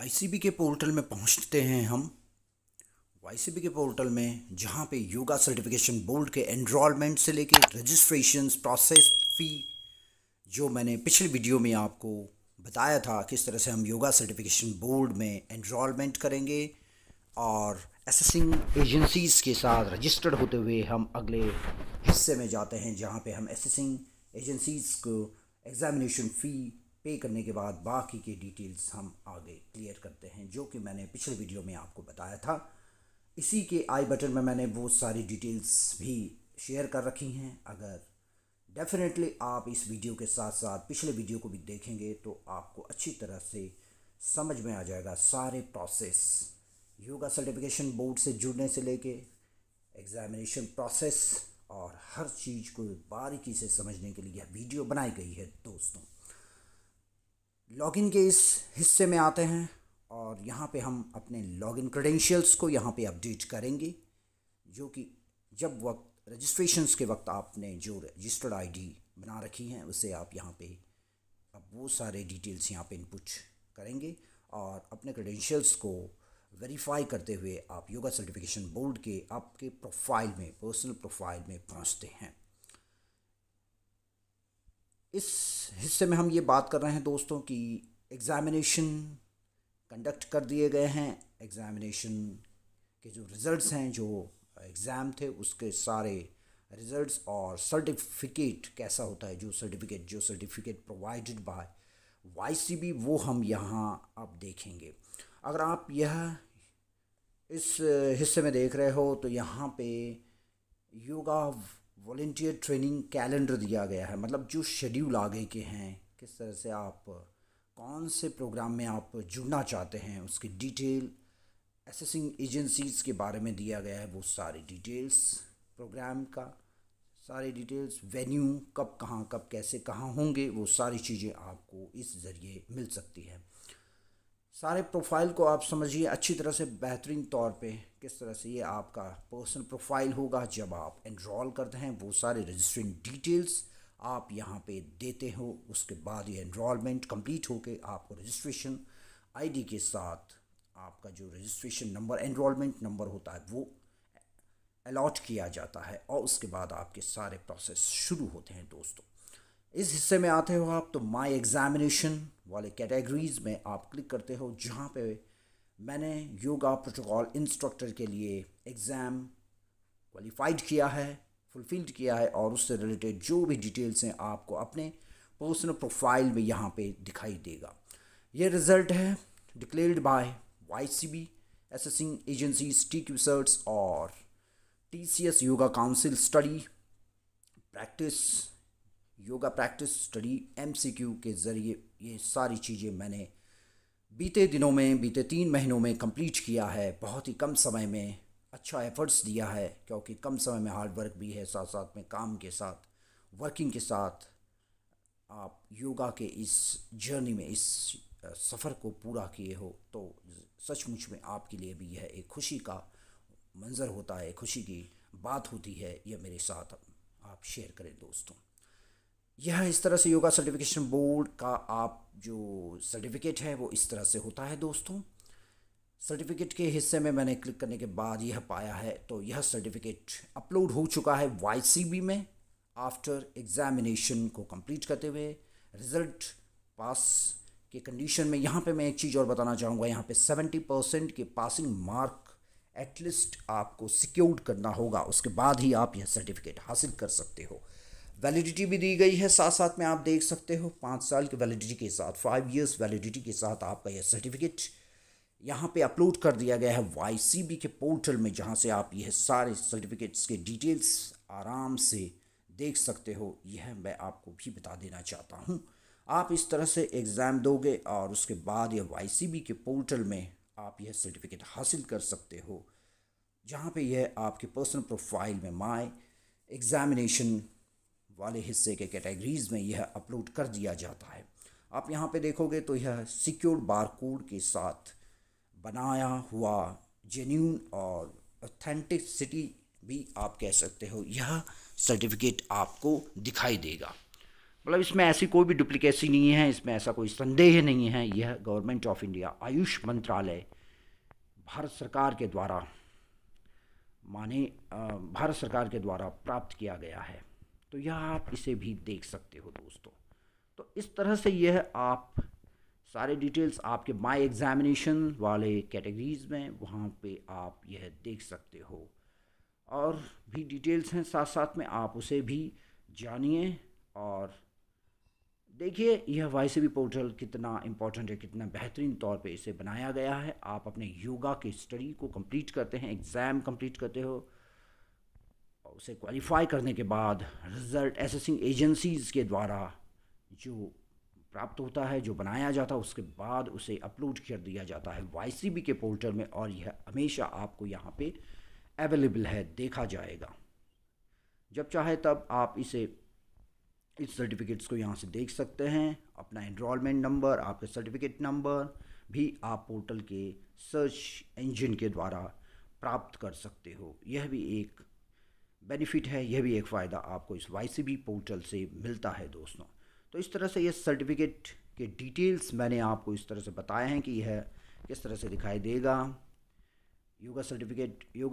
वाईसीबी के पोर्टल में पहुंचते हैं हम। वाईसीबी के पोर्टल में जहां पे योगा सर्टिफिकेशन बोर्ड के एनरोलमेंट से लेके रजिस्ट्रेशंस प्रोसेस फ़ी, जो मैंने पिछले वीडियो में आपको बताया था किस तरह से हम योगा सर्टिफिकेशन बोर्ड में एनरोलमेंट करेंगे और असेसिंग एजेंसीज़ के साथ रजिस्टर्ड होते हुए हम अगले हिस्से में जाते हैं जहां पे हम असेसिंग एजेंसीज़ को एग्ज़ामिनेशन फ़ी पे करने के बाद बाकी के डिटेल्स हम आगे क्लियर करते हैं, जो कि मैंने पिछले वीडियो में आपको बताया था। इसी के आई बटन में मैंने बहुत सारी डिटेल्स भी शेयर कर रखी हैं। अगर डेफिनेटली आप इस वीडियो के साथ साथ पिछले वीडियो को भी देखेंगे तो आपको अच्छी तरह से समझ में आ जाएगा सारे प्रोसेस, योगा सर्टिफिकेशन बोर्ड से जुड़ने से लेके एग्ज़ामिनेशन प्रोसेस और हर चीज़ को बारीकी से समझने के लिए यह वीडियो बनाई गई है दोस्तों। लॉगिन के इस हिस्से में आते हैं और यहाँ पे हम अपने लॉगिन क्रेडेंशियल्स को यहाँ पे अपडेट करेंगे, जो कि जब वक्त रजिस्ट्रेशंस के वक्त आपने जो रजिस्टर्ड आईडी बना रखी हैं उसे आप यहाँ पे अब वो सारे डिटेल्स यहाँ पे इनपुट करेंगे और अपने क्रेडेंशियल्स को वेरीफाई करते हुए आप योगा सर्टिफिकेशन बोर्ड के आपके प्रोफाइल में, पर्सनल प्रोफाइल में पहुँचते हैं। इस हिस्से में हम ये बात कर रहे हैं दोस्तों कि एग्ज़ामिनेशन कंडक्ट कर दिए गए हैं। एग्ज़ामिनेशन के जो रिज़ल्ट्स हैं, जो एग्ज़ाम थे उसके सारे रिज़ल्ट्स और सर्टिफिकेट कैसा होता है, जो सर्टिफिकेट प्रोवाइडेड बाय वाईसीबी, वो हम यहाँ अब देखेंगे। अगर आप यह इस हिस्से में देख रहे हो तो यहाँ पे योगा वॉलंटियर ट्रेनिंग कैलेंडर दिया गया है, मतलब जो शेड्यूल आगे के हैं, किस तरह से आप कौन से प्रोग्राम में आप जुड़ना चाहते हैं उसकी डिटेल, असेसिंग एजेंसीज़ के बारे में दिया गया है, वो सारी डिटेल्स, प्रोग्राम का सारी डिटेल्स, वेन्यू कब कहाँ कब कैसे कहाँ होंगे, वो सारी चीज़ें आपको इस ज़रिए मिल सकती है। सारे प्रोफाइल को आप समझिए अच्छी तरह से, बेहतरीन तौर पे किस तरह से ये आपका पर्सनल प्रोफाइल होगा जब आप एनरोल करते हैं। वो सारे रजिस्ट्रिंग डिटेल्स आप यहाँ पे देते हो। उसके बाद ये एनरोलमेंट कंप्लीट होके आपको रजिस्ट्रेशन आईडी के साथ आपका जो रजिस्ट्रेशन नंबर, एनरोलमेंट नंबर होता है, वो अलॉट किया जाता है और उसके बाद आपके सारे प्रोसेस शुरू होते हैं दोस्तों। इस हिस्से में आते हो आप तो माय एग्ज़ामिनेशन वाले कैटेगरीज़ में आप क्लिक करते हो, जहाँ पे मैंने योगा प्रोटोकॉल इंस्ट्रक्टर के लिए एग्ज़ाम क्वालिफाइड किया है, फुलफिल्ड किया है और उससे रिलेटेड जो भी डिटेल्स हैं आपको अपने पर्सनल प्रोफाइल में यहाँ पे दिखाई देगा। ये रिज़ल्ट है declared by YCB, assessing agencies, TQ certs और TCS yoga council study practice, yoga practice study MCQ के ज़रिए ये सारी चीज़ें मैंने बीते दिनों में, बीते 3 महीनों में कंप्लीट किया है। बहुत ही कम समय में अच्छा एफर्ट्स दिया है, क्योंकि कम समय में हार्ड वर्क भी है, साथ साथ में काम के साथ, वर्किंग के साथ आप योगा के इस जर्नी में, इस सफ़र को पूरा किए हो तो सचमुच में आपके लिए भी यह एक खुशी का मंज़र होता है, खुशी की बात होती है। यह मेरे साथ आप शेयर करें दोस्तों। यह इस तरह से योगा सर्टिफिकेशन बोर्ड का आप जो सर्टिफिकेट है वो इस तरह से होता है दोस्तों। सर्टिफिकेट के हिस्से में मैंने क्लिक करने के बाद यह पाया है, तो यह सर्टिफिकेट अपलोड हो चुका है वाईसीबी में आफ्टर एग्ज़ामिनेशन को कंप्लीट करते हुए रिज़ल्ट पास के कंडीशन में। यहाँ पे मैं एक चीज़ और बताना चाहूँगा, यहाँ पे 70% के पासिंग मार्क एटलीस्ट आपको सिक्योर्ड करना होगा, उसके बाद ही आप यह सर्टिफिकेट हासिल कर सकते हो। वैलिडिटी भी दी गई है, साथ साथ में आप देख सकते हो 5 साल की वैलिडिटी के साथ, 5 इयर्स वैलिडिटी के साथ आपका यह सर्टिफिकेट यहाँ पे अपलोड कर दिया गया है वाईसीबी के पोर्टल में, जहाँ से आप यह सारे सर्टिफिकेट्स के डिटेल्स आराम से देख सकते हो। यह मैं आपको भी बता देना चाहता हूँ। आप इस तरह से एग्ज़ाम दोगे और उसके बाद यह वाईसीबी के पोर्टल में आप यह सर्टिफिकेट हासिल कर सकते हो, जहाँ पे यह आपके पर्सनल प्रोफाइल में माय एग्ज़ामिनेशन वाले हिस्से के कैटेगरीज़ में यह अपलोड कर दिया जाता है। आप यहाँ पे देखोगे तो यह सिक्योर बारकोड के साथ बनाया हुआ जेन्यून और ऑथेंटिसिटी भी आप कह सकते हो, यह सर्टिफिकेट आपको दिखाई देगा। मतलब इसमें ऐसी कोई भी डुप्लीकेसी नहीं है, इसमें ऐसा कोई संदेह नहीं है। यह गवर्नमेंट ऑफ इंडिया आयुष मंत्रालय भारत सरकार के द्वारा माने भारत सरकार के द्वारा प्राप्त किया गया है। तो यह आप इसे भी देख सकते हो दोस्तों। तो इस तरह से यह आप सारे डिटेल्स आपके माय एग्ज़ामिनेशन वाले कैटेगरीज़ में वहाँ पे आप यह देख सकते हो। और भी डिटेल्स हैं साथ साथ में, आप उसे भी जानिए और देखिए यह वाईसीबी पोर्टल कितना इम्पोर्टेंट है, कितना बेहतरीन तौर पे इसे बनाया गया है। आप अपने योगा के स्टडी को कंप्लीट करते हैं, एग्ज़ाम कंप्लीट करते हो, उसे क्वालिफाई करने के बाद रिज़ल्ट असेसिंग एजेंसीज़ के द्वारा जो प्राप्त होता है, जो बनाया जाता है, उसके बाद उसे अपलोड कर दिया जाता है वाईसीबी के पोर्टल में, और यह हमेशा आपको यहाँ पे अवेलेबल है, देखा जाएगा। जब चाहे तब आप इस सर्टिफिकेट्स को यहाँ से देख सकते हैं। अपना एनरोलमेंट नंबर, आपके सर्टिफिकेट नंबर भी आप पोर्टल के सर्च इंजन के द्वारा प्राप्त कर सकते हो। यह भी एक बेनिफिट है, यह भी एक फ़ायदा आपको इस वाईसीबी पोर्टल से मिलता है दोस्तों। तो इस तरह से ये सर्टिफिकेट के डिटेल्स मैंने आपको इस तरह से बताए हैं कि यह किस तरह से दिखाई देगा। योगा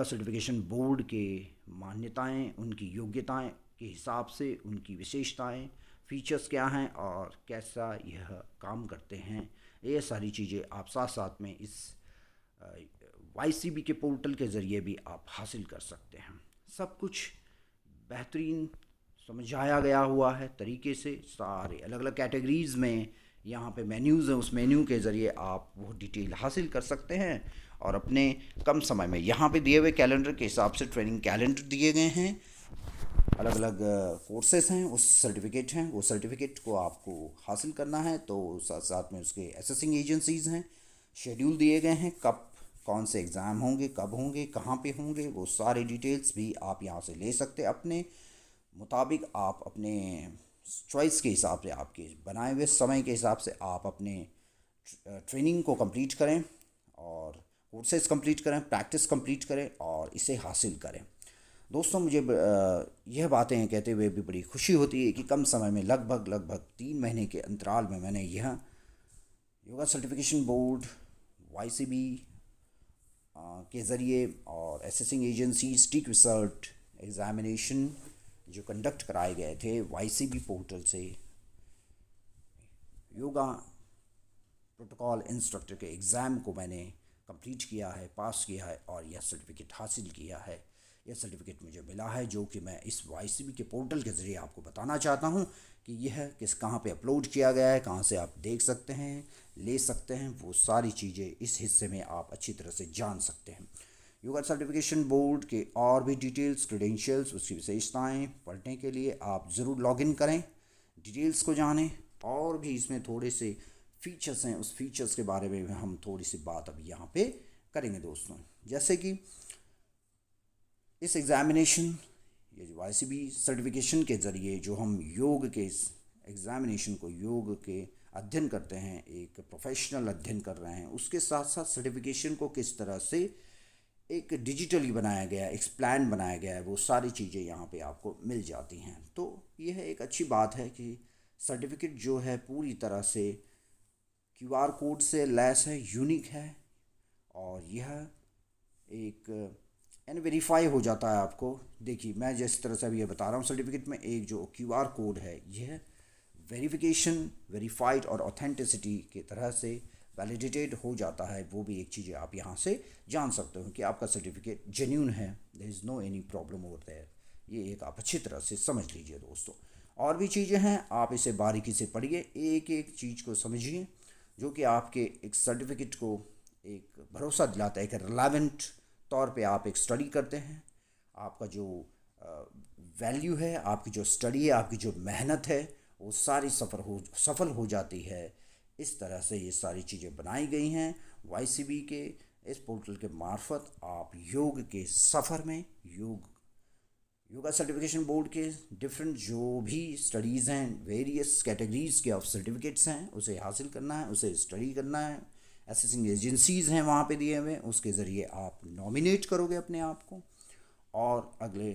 सर्टिफिकेशन बोर्ड के मान्यताएं, उनकी योग्यताएं के हिसाब से उनकी विशेषताएं, फीचर्स क्या हैं और कैसा यह काम करते हैं, ये सारी चीज़ें आप साथ साथ में इस वाईसीबी के पोर्टल के ज़रिए भी आप हासिल कर सकते हैं। सब कुछ बेहतरीन समझाया गया हुआ है तरीके से, सारे अलग अलग कैटेगरीज़ में यहाँ पे मेन्यूज़ हैं, उस मेन्यू के ज़रिए आप वो डिटेल हासिल कर सकते हैं और अपने कम समय में यहाँ पे दिए हुए कैलेंडर के हिसाब से ट्रेनिंग कैलेंडर दिए गए हैं, अलग अलग कोर्सेज़ हैं, उस सर्टिफिकेट हैं, वो सर्टिफिकेट को आपको हासिल करना है। तो साथ साथ में उसके असेसिंग एजेंसीज़ हैं, शेड्यूल दिए गए हैं, कब कौन से एग्ज़ाम होंगे, कब होंगे, कहाँ पे होंगे, वो सारे डिटेल्स भी आप यहाँ से ले सकते हैं। अपने मुताबिक आप अपने चॉइस के हिसाब से, आपके बनाए हुए समय के हिसाब से आप अपने ट्रेनिंग को कंप्लीट करें और कोर्सेज कंप्लीट करें, प्रैक्टिस कंप्लीट करें और इसे हासिल करें। दोस्तों मुझे यह बातें कहते हुए भी बड़ी खुशी होती है कि कम समय में लगभग 3 महीने के अंतराल में मैंने यह योगा सर्टिफिकेशन बोर्ड वाईसीबी के ज़रिए और assessing agency stick research examination जो कंडक्ट कराए गए थे वाईसीबी पोर्टल से, योगा प्रोटोकॉल इंस्ट्रक्टर के एग्ज़ाम को मैंने कंप्लीट किया है, पास किया है और यह सर्टिफिकेट हासिल किया है। यह सर्टिफिकेट मुझे मिला है जो कि मैं इस वाईसीबी के पोर्टल के ज़रिए आपको बताना चाहता हूं कि यह कहाँ पे अपलोड किया गया है, कहाँ से आप देख सकते हैं, ले सकते हैं, वो सारी चीज़ें इस हिस्से में आप अच्छी तरह से जान सकते हैं। योगा सर्टिफिकेशन बोर्ड के और भी डिटेल्स, क्रेडेंशियल्स, उसकी विशेषताएं पढ़ने के लिए आप ज़रूर लॉगिन करें, डिटेल्स को जानें। और भी इसमें थोड़े से फीचर्स हैं, उस फीचर्स के बारे में हम थोड़ी सी बात अभी यहाँ पे करेंगे दोस्तों। जैसे कि इस एग्ज़ामिनेशन, ये जो वाईसीबी सर्टिफिकेशन के ज़रिए जो हम योग के इस एग्ज़ामिनेशन को, योग के अध्ययन करते हैं, एक प्रोफेशनल अध्ययन कर रहे हैं, उसके साथ साथ सर्टिफिकेशन को किस तरह से एक डिजिटली बनाया गया है, एक प्लान बनाया गया है, वो सारी चीज़ें यहाँ पे आपको मिल जाती हैं। तो यह एक अच्छी बात है कि सर्टिफिकेट जो है पूरी तरह से क्यूआर कोड से लैस है, यूनिक है और यह एक वेरीफाई हो जाता है आपको। देखिए मैं जिस तरह से अभी ये बता रहा हूँ, सर्टिफिकेट में एक जो क्यूआर कोड है, यह वेरिफिकेशन, वेरीफाइड और ऑथेंटिसिटी की तरह से वैलिडेटेड हो जाता है। वो भी एक चीज़ आप यहाँ से जान सकते हो कि आपका सर्टिफिकेट जेन्यून है, there is no any problem over there. ये एक आप अच्छी तरह से समझ लीजिए दोस्तों। और भी चीज़ें हैं, आप इसे बारीकी से पढ़िए, एक एक चीज़ को समझिए, जो कि आपके एक सर्टिफिकेट को एक भरोसा दिलाता है, एक रिलेवेंट तौर पे आप एक स्टडी करते हैं, आपका जो वैल्यू है, आपकी जो स्टडी है, आपकी जो मेहनत है, वो सारी सफल हो जाती है। इस तरह से ये सारी चीज़ें बनाई गई हैं वाईसीबी के इस पोर्टल के मार्फत। आप योग के सफ़र में योगा सर्टिफिकेशन बोर्ड के डिफरेंट जो भी स्टडीज़ हैं, वेरियस कैटेगरीज़ के ऑफ सर्टिफिकेट्स हैं, उसे हासिल करना है, उसे स्टडी करना है। असेसिंग एजेंसीज़ हैं वहाँ पे दिए हुए, उसके ज़रिए आप नॉमिनेट करोगे अपने आप को और अगले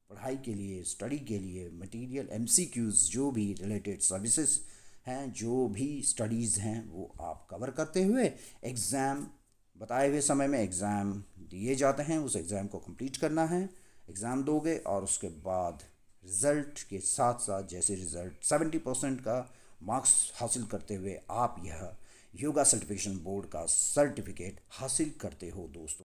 पढ़ाई के लिए, स्टडी के लिए मटेरियल, एमसीक्यूज़, जो भी रिलेटेड सर्विसेज हैं, जो भी स्टडीज़ हैं, वो आप कवर करते हुए एग्ज़ाम, बताए हुए समय में एग्ज़ाम दिए जाते हैं। उस एग्ज़ाम को कंप्लीट करना है। एग्ज़ाम दोगे और उसके बाद रिज़ल्ट के साथ साथ, जैसे रिज़ल्ट 70% का मार्क्स हासिल करते हुए आप यह योगा सर्टिफिकेशन बोर्ड का सर्टिफिकेट हासिल करते हो दोस्तों।